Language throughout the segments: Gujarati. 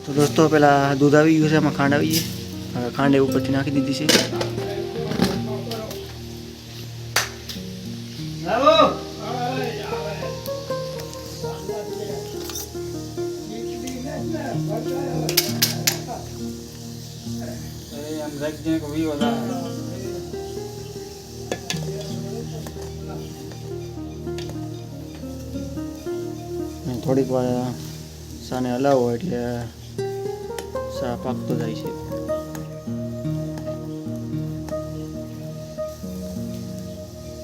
તો દોસ્તો પેલા દૂધ આવી ગયું છે, એમાં ખાંડ આવી ગઈ. હવે ખાંડ એ ઉપરથી નાખી દીધી છે. થોડીક વાર સાને હલાવો એટલે સા પાકતો જાય છે.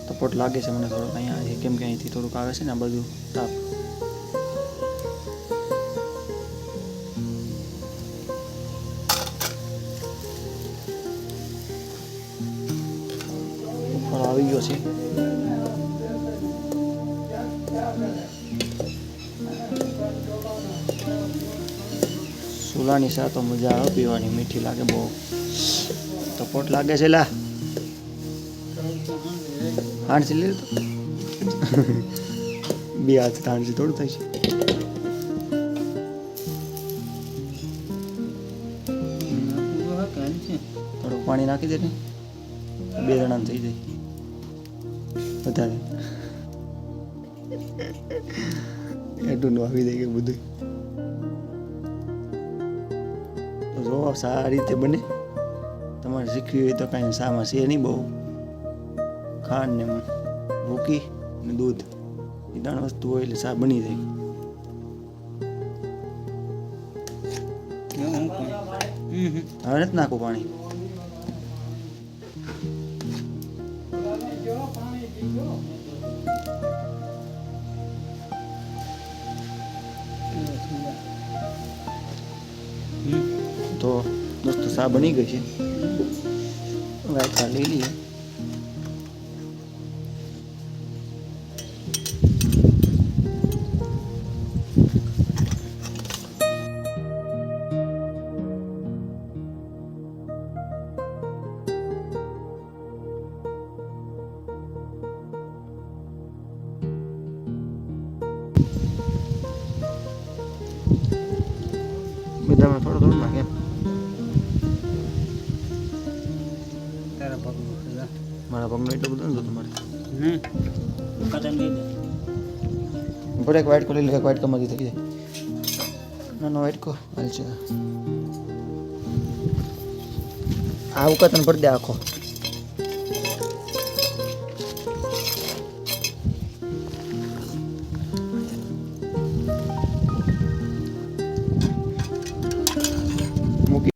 તપોટ લાગે છે મને થોડોક અહીંયા, કેમ કે અહીંથી થોડુંક આવે છે ને બધું તાપ. ઉપર આવી ગયો છે. સુલાની સા તો મજા આવે પીવાની, મીઠી લાગે બહુ. તપોટ લાગે છે લા. હાંડસી લે તો બે હાથ હાંડસી થોડું થાય છે. થોડુંક પાણી નાખી દે ને, બે જણાને થઈ જાય વધારે. એટલું આવી જાય કે બધું. જો સારી રીતે બને. તમારે શીખવી હોય તો કાંઈ સામાં છે નહીં બહુ. ખાંડ ને ભૂકી ને દૂધ એ 3 વસ્તુ હોય એટલે સા બની જાય. હવે નથી નાખવું પાણી. તો દોસ્તો સા બની ગઈ છે. વાટકા લઈ લઈએ. બધામાં થોડું નાખે. મારા પગનું એટલું બધું નથી તમારે. ઉપર એક વાઇટ કો લઈ લે. એક વાઇટ કોમાંથી થઈ જાય. નાનો વાઇટ કો હાલ છે. આ ઉકાતન ભરી દે આખો.